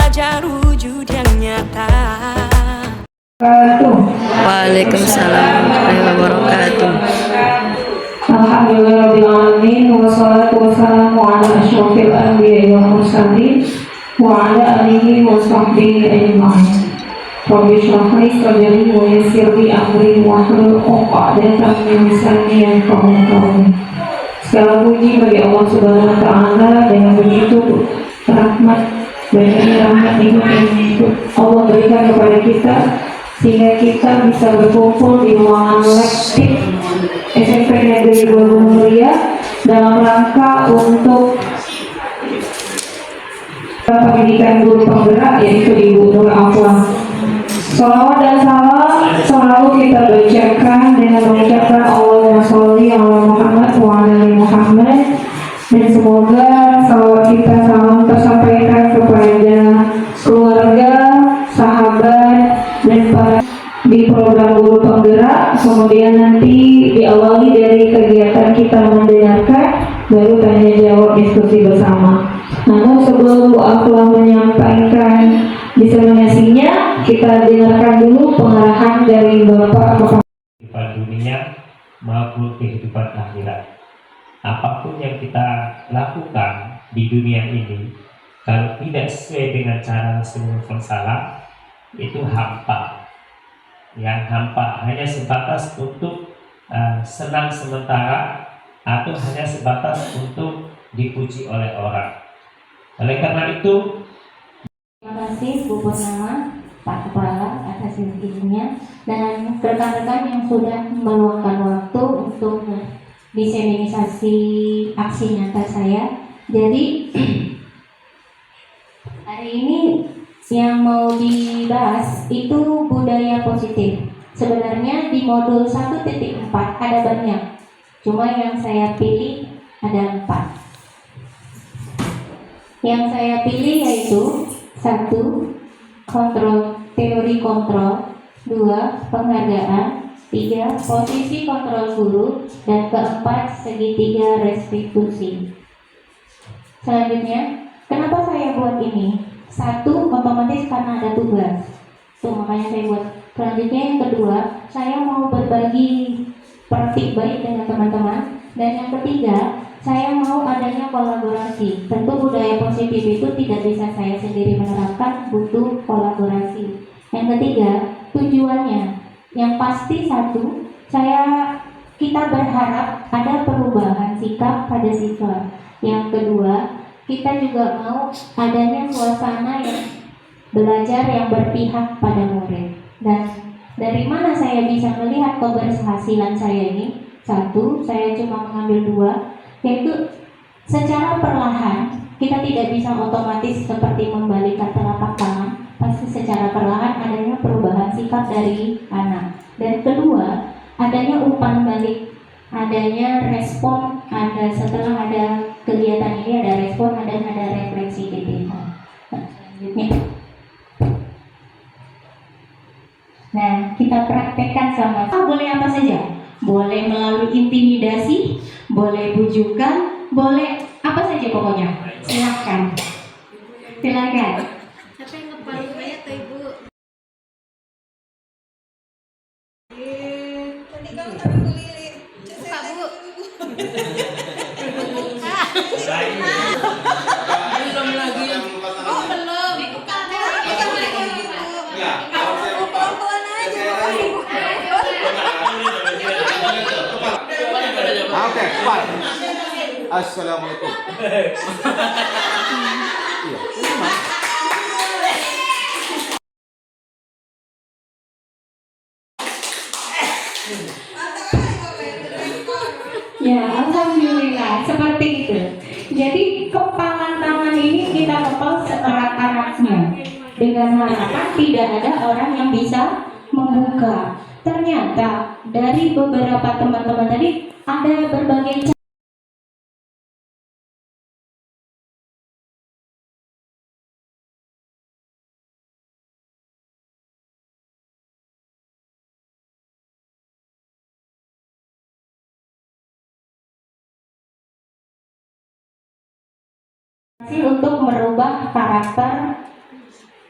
belajar wujud yang nyata. Waalaikumsalam warahmatullahi wabarakatuh. Alhamdulillahirrahmanirrahim. Wassalatu wassalamu ala asyrofil anbiya'i wal mursalin wa ala alihi wa sahbihi ajma'in. Rabbi shrah li sadri wa yassir li amri wahlul 'uqdatam min lisani yafqahu qawli. Segala puji bagi Allah Subhanahu wa taala, dengan begitu rahmat dan rahmat yang Allah berikan kepada kita sehingga kita bisa berkumpul di ruangan lektif SMP Negeri Bogor Mulia dalam rangka untuk pendidikan guru penggerak, yaitu Ibu Nur Afwan. Salawat dan salam selalu kita bacakan dengan mengucapkan Allahumma sholli ala Muhammad wa ala ali Muhammad, dan semoga salawat kita salam tersampaikan kepada keluarga, sahabat, dan para di program guru penggerak. Kemudian nanti diawali dari kegiatan kita mendengarkan, baru tanya jawab diskusi bersama. Namun sebelum Bu Afla menyampaikan diseminasinya, kita dengarkan dulu pengarahan dari Bapak kehidupan dunia maupun kehidupan akhirat. Apapun yang kita lakukan di dunia ini, kalau tidak sesuai dengan cara Rasulullah SAW, itu hampa. Yang hampa hanya sebatas untuk senang sementara, atau hanya sebatas untuk dipuji oleh orang. Oleh karena itu, terima kasih Bu Purnama, Pak Kepala atas izinnya, dan rekan-rekan yang sudah meluangkan waktu untuk diseminisasi aksi nyata saya. Jadi hari ini yang mau dibahas itu budaya positif. Sebenarnya di modul 1.4 ada banyak, cuma yang saya pilih ada 4. Yang saya pilih yaitu 1. Teori kontrol, 2. Penghargaan, 3. Posisi kontrol guru, dan 4. Segitiga restitusi. Selanjutnya, kenapa saya buat ini? 1. Otomatis karena ada tugas, itu makanya saya buat. Selanjutnya yang kedua, saya mau berbagi praktik baik dengan teman-teman. Dan yang ketiga, saya mau adanya kolaborasi. Tentu budaya positif itu tidak bisa saya sendiri menerapkan, butuh kolaborasi. Yang ketiga, tujuannya yang pasti 1, kita berharap ada perubahan sikap pada siswa. Yang kedua, kita juga mau adanya suasana yang belajar yang berpihak pada murid. Dan dari mana saya bisa melihat keberhasilan saya ini? 1, saya cuma mengambil 2, yaitu secara perlahan. Kita tidak bisa otomatis seperti membalikkan telapak tangan, pasti secara perlahan adanya perubahan sikap dari anak. Dan kedua, adanya umpan balik, adanya respon. Setelah ada kegiatan ini ada respon, ada refleksi kita. Selanjutnya, nah kita praktekkan sama. Boleh apa saja? Boleh melalui intimidasi, boleh bujukan, boleh apa saja pokoknya. Silakan. Silakan. Siapa yang ngepalu saya tuh Ibu? Tadi kamu tapi Bu Lili. Buka Bu. Buka. Belum lagi. Oh belum. Buka lagi. Ya. Pelan-pelan aja. Oke, cepat. Assalamualaikum. Ya, alhamdulillah seperti itu. Jadi kepalan tangan ini kita kepal seerat-eratnya dengan harapan tidak ada orang yang bisa membuka. Ternyata dari beberapa teman-teman tadi ada berbagai untuk merubah karakter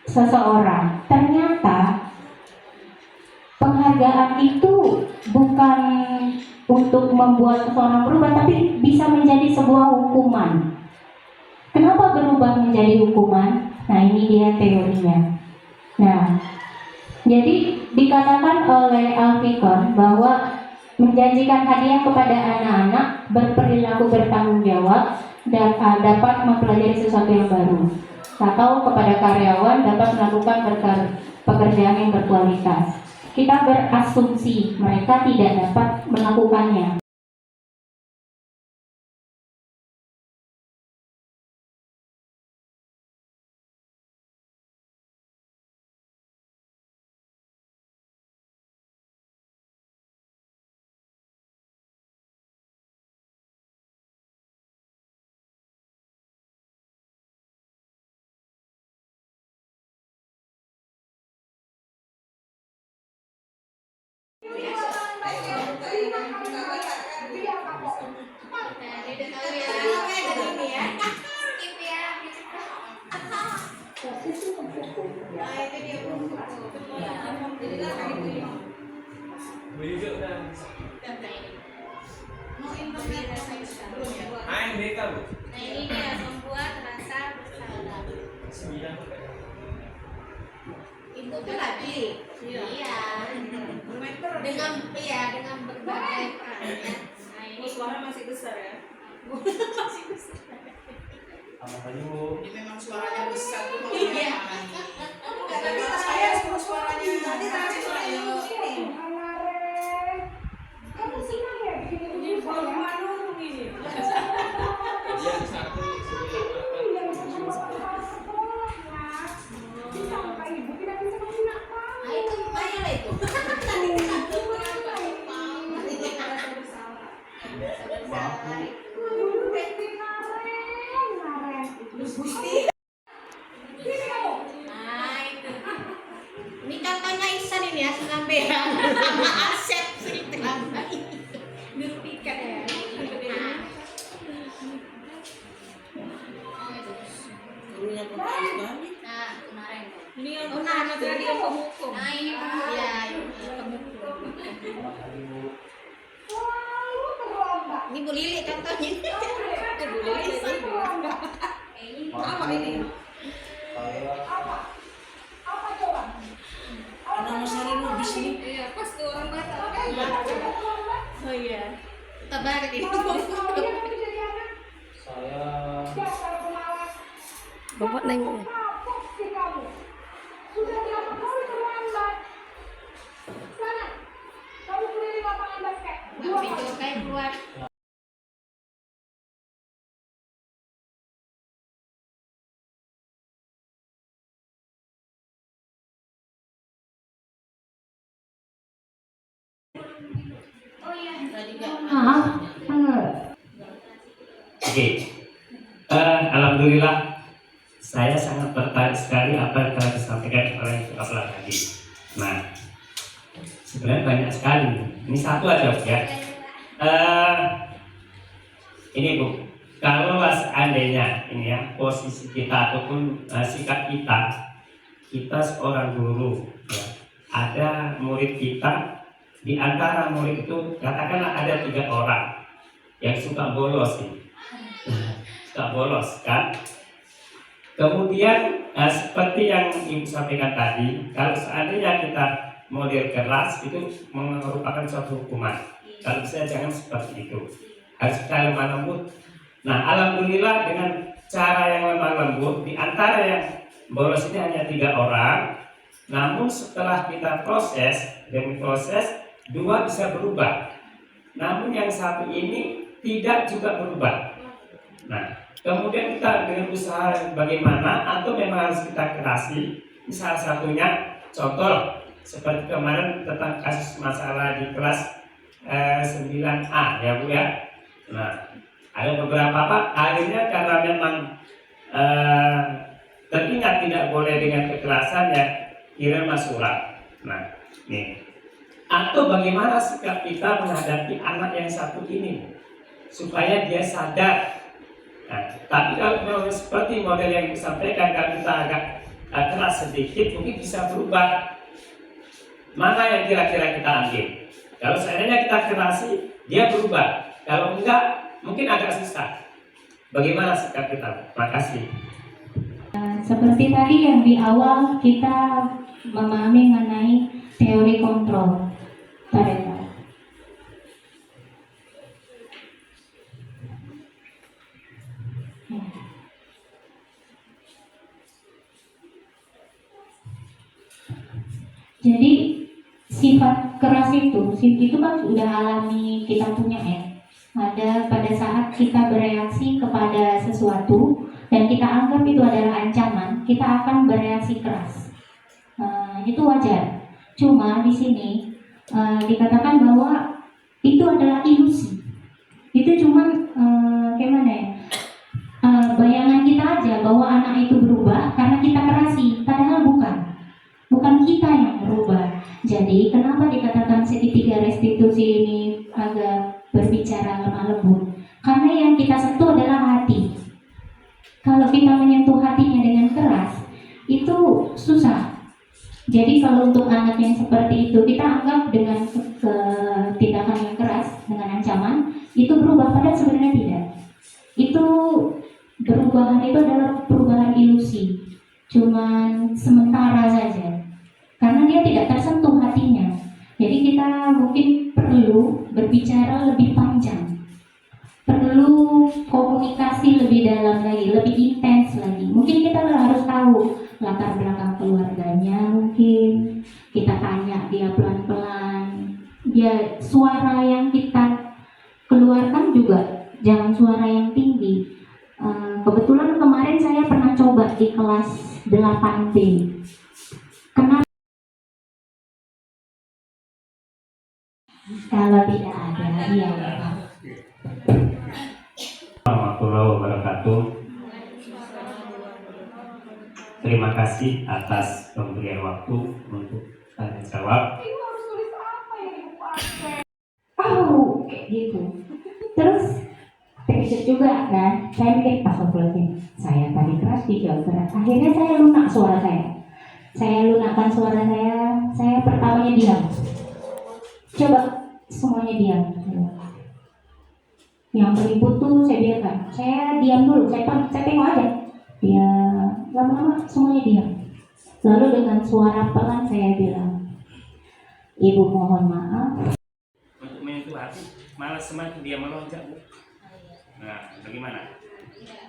seseorang. Ternyata penghargaan itu bukan untuk membuat seseorang berubah, tapi bisa menjadi sebuah hukuman. Kenapa berubah menjadi hukuman? Nah, ini dia teorinya. Nah, jadi dikatakan oleh Alfikon bahwa menjanjikan hadiah kepada anak-anak berperilaku bertanggung jawab dan dapat mempelajari sesuatu yang baru, atau kepada karyawan dapat melakukan pekerjaan yang berkualitas. Kita berasumsi mereka tidak dapat melakukannya. Nah ini dia membuat rasa bersalah. Itu tuh lagi. Iya. Dengan berbagai perannya. Nah ini suara masih besar ya. Masih besar. Ini memang suaranya besar tuh. Iya. Tapi saya semua suaranya. Tadi suaranya begini. Kamu senang ya bikin ini baru manurung ini. Yang satu Nah itu lumayan lah itu. Nah itu. Ini contohnya Ihsan ini ya, sampai ya. Sama Asep sering terlambat. Dirupikan ya. gurunya kemarin kami. Nah kemarin. Ini yang Oh, pertama nah, tadi yang pemukul. Nah ini ya, pemukul. Ini Bu Lili contohnya. Bu Lili sih. Apa ini? Nama Sari Lubis nih. Iya, pas tuh orang Batak. Oh iya. Kita balik ini. Bapak nengok. Sudah berapa kali terlambat? Sana, kamu keliling lapangan basket. Nggak pintu kayak keluar. Oh iya. Tadi Maaf, Oke. Alhamdulillah saya sangat tertarik sekali apa yang telah disampaikan oleh Bapak tadi. Nah, sebenarnya banyak sekali. Ini satu aja ya. Ini Bu, kalau seandainya ini ya posisi kita ataupun sikap kita seorang guru, ya, ada murid kita, di antara murid itu katakanlah ada 3 orang yang suka bolos nih. Suka bolos kan. Kemudian seperti yang Ibu sampaikan tadi, kalau seandainya kita model keras itu merupakan suatu hukuman. Kalau bisa jangan seperti itu, harus kita lemah lembut. Nah, alhamdulillah dengan cara yang lemah lembut, di antara yang bolos ini hanya 3 orang. Namun setelah kita proses, demi proses 2 bisa berubah. Namun yang satu ini tidak juga berubah. Nah, kemudian kita dengan usaha bagaimana atau memang harus kita kerasi. Salah satunya contoh seperti kemarin tentang kasus masalah di kelas 9A ya Bu ya. Nah, ada beberapa Pak akhirnya karena memang teringat tidak boleh dengan kekerasan ya kirim surat. Nah, nih. Atau bagaimana sikap kita menghadapi anak yang satu ini supaya dia sadar. Nah, tapi kalau seperti model yang disampaikan, kalau kita agak keras sedikit mungkin bisa berubah. Mana yang kira-kira kita ambil? Kalau seandainya kita kerasi, dia berubah. Kalau enggak, mungkin agak susah. Bagaimana sikap kita? Makasih. Seperti tadi yang di awal kita memahami mengenai teori kontrol. Tarik. Jadi sifat keras itu kan sudah alami kita punya ya. Ada pada saat kita bereaksi kepada sesuatu dan kita anggap itu adalah ancaman, kita akan bereaksi keras. Itu wajar. Cuma di sini dikatakan bahwa itu adalah ilusi. Itu cuma gimana ya? Bayangan kita aja bahwa anak itu berubah karena kita kerasi, padahal bukan kita yang berubah. Jadi kenapa dikatakan segitiga restitusi ini agak berbicara lemah lembut? Karena yang kita sentuh adalah hati. Kalau kita menyentuh hatinya dengan keras, itu susah. Jadi kalau untuk anak yang seperti itu, kita anggap dengan tindakan yang keras, dengan ancaman, itu berubah, padahal sebenarnya tidak. Itu perubahan itu adalah perubahan ilusi, cuman sementara saja, karena dia tidak tersentuh hatinya. Jadi kita mungkin perlu berbicara lebih panjang, perlu komunikasi lebih dalam lagi, lebih intens lagi. Mungkin kita harus tahu latar belakang keluarganya, mungkin kita tanya dia pelan-pelan, dia suara yang kita keluarkan juga jangan suara yang tinggi. Kebetulan kemarin saya pernah coba di kelas 8B. Kenapa? Kalau tidak ada, iya. Warahmatullahi wabarakatuh. Terima kasih atas pemberian waktu untuk tanya jawab. Oh, kayak gitu. Terus terkejut juga kan? Saya mikir saya tadi keras dijawab keras. Akhirnya saya lunak suara saya. Saya lunakkan suara saya pertamanya diam. Coba semuanya diam. Yang beribut tuh saya biarkan. Saya diam dulu, saya tengok aja. Dia lama-lama semuanya diam. Lalu dengan suara pelan saya bilang, Ibu mohon maaf. Untuk menyentuh hati, malah semakin dia melonjak, Bu. Nah, bagaimana?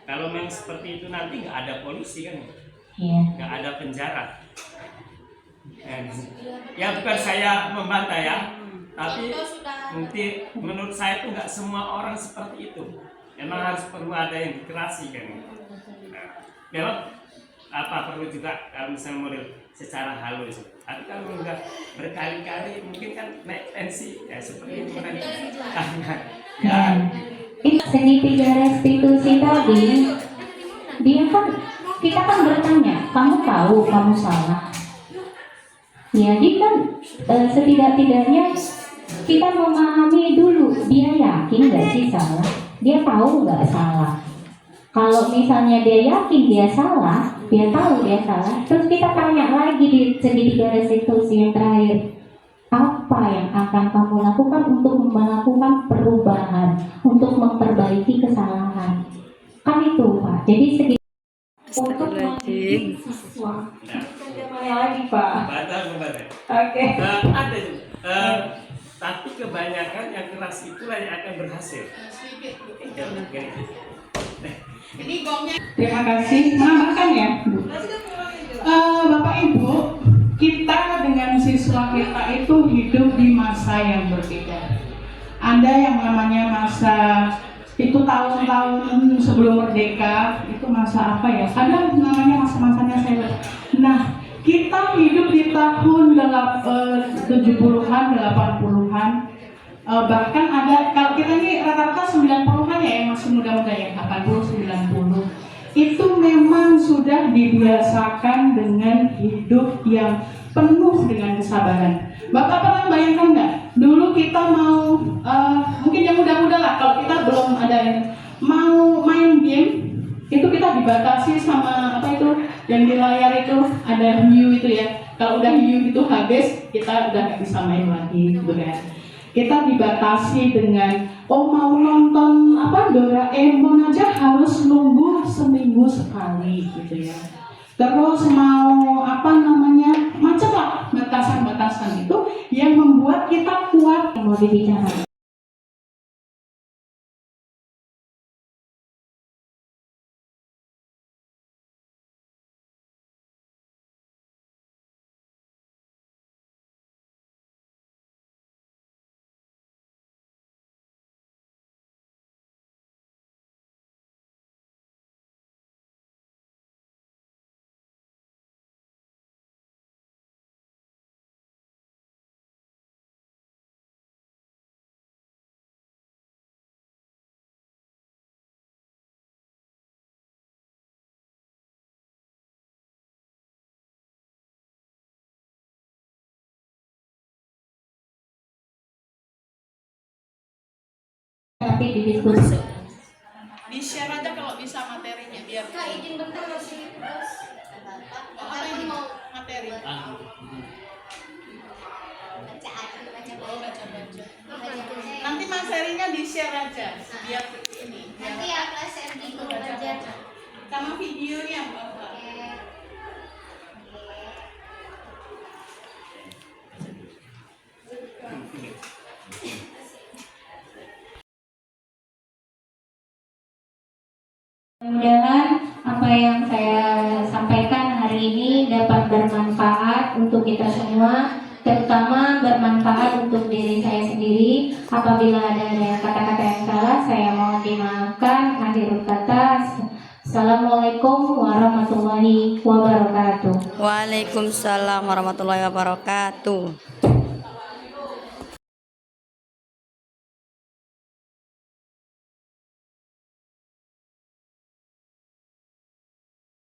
Kalau memang seperti itu nanti nggak ada polisi kan? Iya. Nggak ada penjara. Ya bukan saya membantah ya, tapi mungkin menurut saya itu nggak semua orang seperti itu. Memang harus perlu ada yang dikerasi kan. Memang perlu juga kalau misalnya model secara halus. Tapi kalau udah berkali-kali mungkin kan naik tensi ya seperti itu kan. Ya. Ini segitiga restitusi tadi, dia kan kita kan bertanya, kamu tahu kamu salah. Ya, jadi kan setidak-tidaknya kita memahami dulu dia yakin nggak sih salah, dia tahu nggak salah. Kalau misalnya dia yakin dia salah, dia tahu dia salah, terus kita tanya lagi di segitiga restitusi yang terakhir, apa yang akan kamu lakukan untuk melakukan perubahan, untuk memperbaiki kesalahan? Kan itu Pak. Jadi segitiga untuk mendidik siswa. Lagi Pak. Benar. Oke. Ada tapi kebanyakan yang keras itulah yang akan berhasil. Ini gongnya. Terima kasih. Menambahkan ya, Bapak Ibu, kita dengan siswa kita itu hidup di masa yang berbeda. Ada yang namanya masa itu tahun-tahun sebelum merdeka, itu masa apa ya? Ada namanya masa-masanya saya. Nah, kita hidup di tahun 70-an, 80-an. Bahkan ada, kalau kita ini rata-rata 90-an ya, yang masih muda-muda ya, 80-90. Itu memang sudah dibiasakan dengan hidup yang penuh dengan kesabaran. Bapak pernah bayangkan nggak? Dulu kita mau, mungkin yang muda-muda lah, kalau kita belum ada yang mau main game, itu kita dibatasi sama apa itu yang di layar itu ada hiu itu ya. Kalau udah hiu itu habis, kita udah nggak bisa main lagi gitu kan. Kita dibatasi dengan mau nonton apa Doraemon aja harus nunggu seminggu sekali gitu ya. Terus mau apa namanya macam lah batasan-batasan itu yang membuat kita kuat Mau dibicarakan. Nanti didiskusi. di share aja kalau bisa materinya biar Kak izin bentar masih terus. apa ini mau materi Baca aja, baca oh baca-baca baca. nanti materinya di share aja biar ini Nanti ya kelas MD dulu aja. sama videonya Bapak. Mudah-mudahan apa yang saya sampaikan hari ini dapat bermanfaat untuk kita semua, terutama bermanfaat untuk diri saya sendiri. Apabila ada kata-kata yang salah, saya mohon dimaafkan. Akhir kata, Assalamualaikum warahmatullahi wabarakatuh. Waalaikumsalam warahmatullahi wabarakatuh.